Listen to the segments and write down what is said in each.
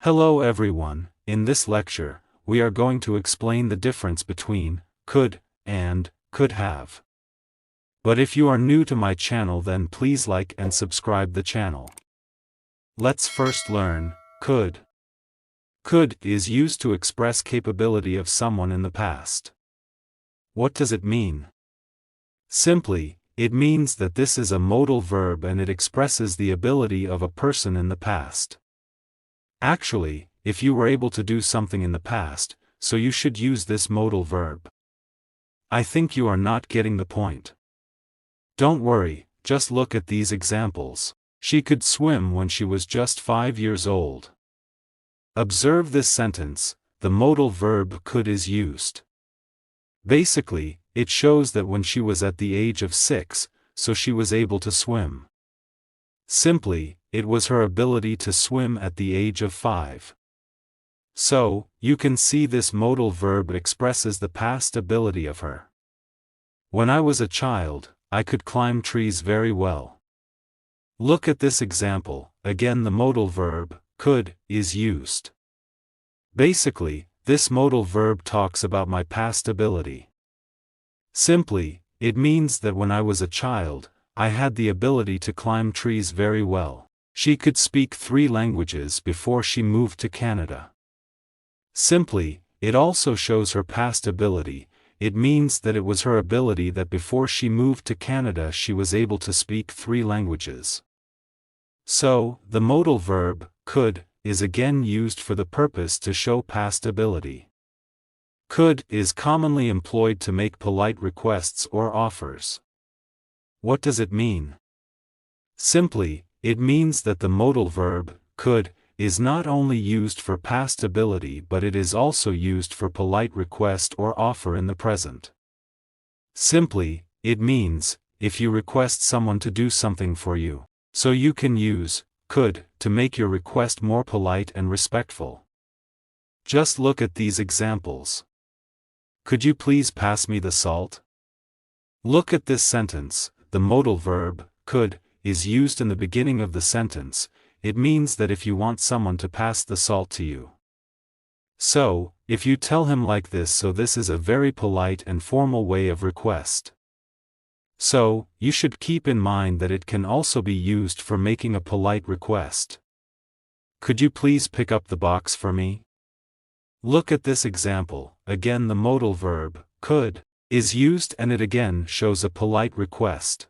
Hello everyone, in this lecture, we are going to explain the difference between could and could have. But if you are new to my channel, then please like and subscribe the channel. Let's first learn could. Could is used to express capability of someone in the past. What does it mean? Simply, it means that this is a modal verb and it expresses the ability of a person in the past. Actually, if you were able to do something in the past, so you should use this modal verb. I think you are not getting the point. Don't worry, just look at these examples. She could swim when she was just 5 years old. Observe this sentence, the modal verb could is used. Basically, it shows that when she was at the age of 6, so she was able to swim. Simply, it was her ability to swim at the age of 5. So, you can see this modal verb expresses the past ability of her. When I was a child, I could climb trees very well. Look at this example, again the modal verb, could, is used. Basically, this modal verb talks about my past ability. Simply, it means that when I was a child, I had the ability to climb trees very well. She could speak 3 languages before she moved to Canada. Simply, it also shows her past ability. It means that it was her ability that before she moved to Canada she was able to speak 3 languages. So, the modal verb, could, is again used for the purpose to show past ability. Could is commonly employed to make polite requests or offers. What does it mean? Simply, it means that the modal verb, could, is not only used for past ability but it is also used for polite request or offer in the present. Simply, it means, if you request someone to do something for you, so you can use could to make your request more polite and respectful. Just look at these examples. Could you please pass me the salt? Look at this sentence, the modal verb, could, is used in the beginning of the sentence. It means that if you want someone to pass the salt to you. So, if you tell him like this, so this is a very polite and formal way of request. So, you should keep in mind that it can also be used for making a polite request. Could you please pick up the box for me? Look at this example, again the modal verb, could, is used and it again shows a polite request.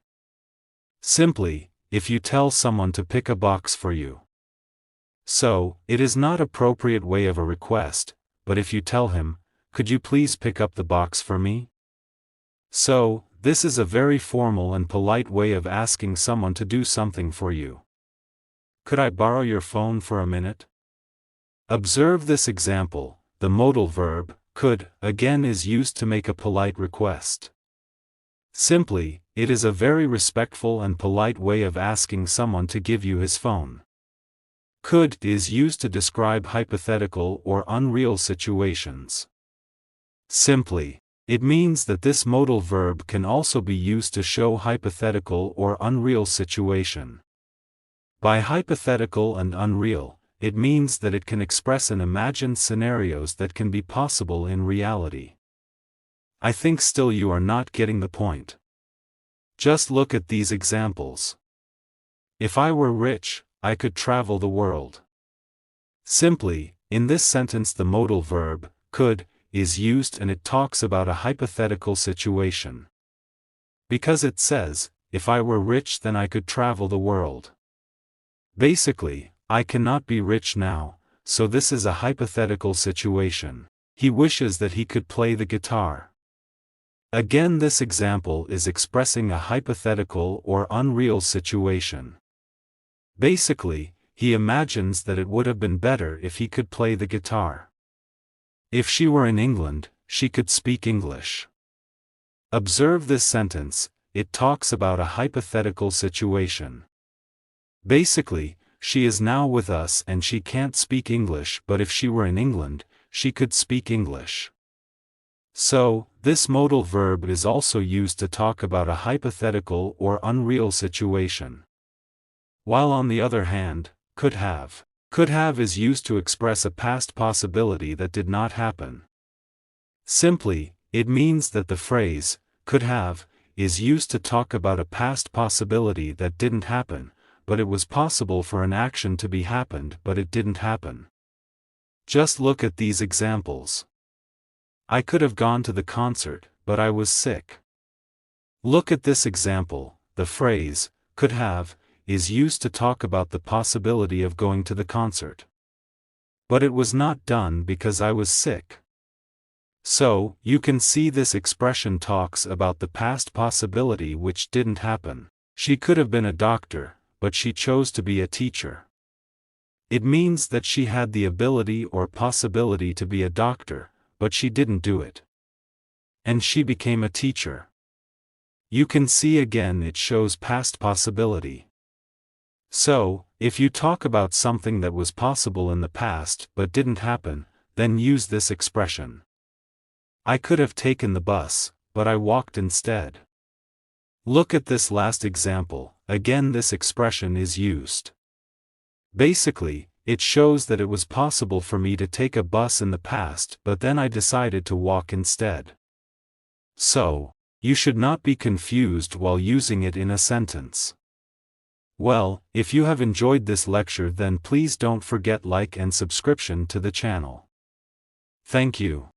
Simply, if you tell someone to pick a box for you. So, it is not appropriate way of a request, but if you tell him, could you please pick up the box for me? So, this is a very formal and polite way of asking someone to do something for you. Could I borrow your phone for a minute? Observe this example, the modal verb, could, again is used to make a polite request. Simply, it is a very respectful and polite way of asking someone to give you his phone. Could is used to describe hypothetical or unreal situations. Simply, it means that this modal verb can also be used to show hypothetical or unreal situation. By hypothetical and unreal, it means that it can express an imagined scenarios that can be possible in reality. I think still you are not getting the point. Just look at these examples. If I were rich, I could travel the world. Simply, in this sentence the modal verb, could, is used and it talks about a hypothetical situation. Because it says, if I were rich then I could travel the world. Basically, I cannot be rich now, so this is a hypothetical situation. He wishes that he could play the guitar. Again, this example is expressing a hypothetical or unreal situation. Basically, he imagines that it would have been better if he could play the guitar. If she were in England, she could speak English. Observe this sentence, it talks about a hypothetical situation. Basically, she is now with us and she can't speak English, but if she were in England, she could speak English. So, this modal verb is also used to talk about a hypothetical or unreal situation. While on the other hand, could have Could have is used to express a past possibility that did not happen. Simply, it means that the phrase, could have, is used to talk about a past possibility that didn't happen, but it was possible for an action to be happened but it didn't happen. Just look at these examples. I could have gone to the concert, but I was sick. Look at this example. The phrase, could have, is used to talk about the possibility of going to the concert. But it was not done because I was sick. So, you can see this expression talks about the past possibility which didn't happen. She could have been a doctor, but she chose to be a teacher. It means that she had the ability or possibility to be a doctor, but she didn't do it. And she became a teacher. You can see again it shows past possibility. So, if you talk about something that was possible in the past but didn't happen, then use this expression. I could have taken the bus, but I walked instead. Look at this last example. Again, this expression is used. Basically, it shows that it was possible for me to take a bus in the past, but then I decided to walk instead. So, you should not be confused while using it in a sentence. Well, if you have enjoyed this lecture, then please don't forget like and subscription to the channel. Thank you.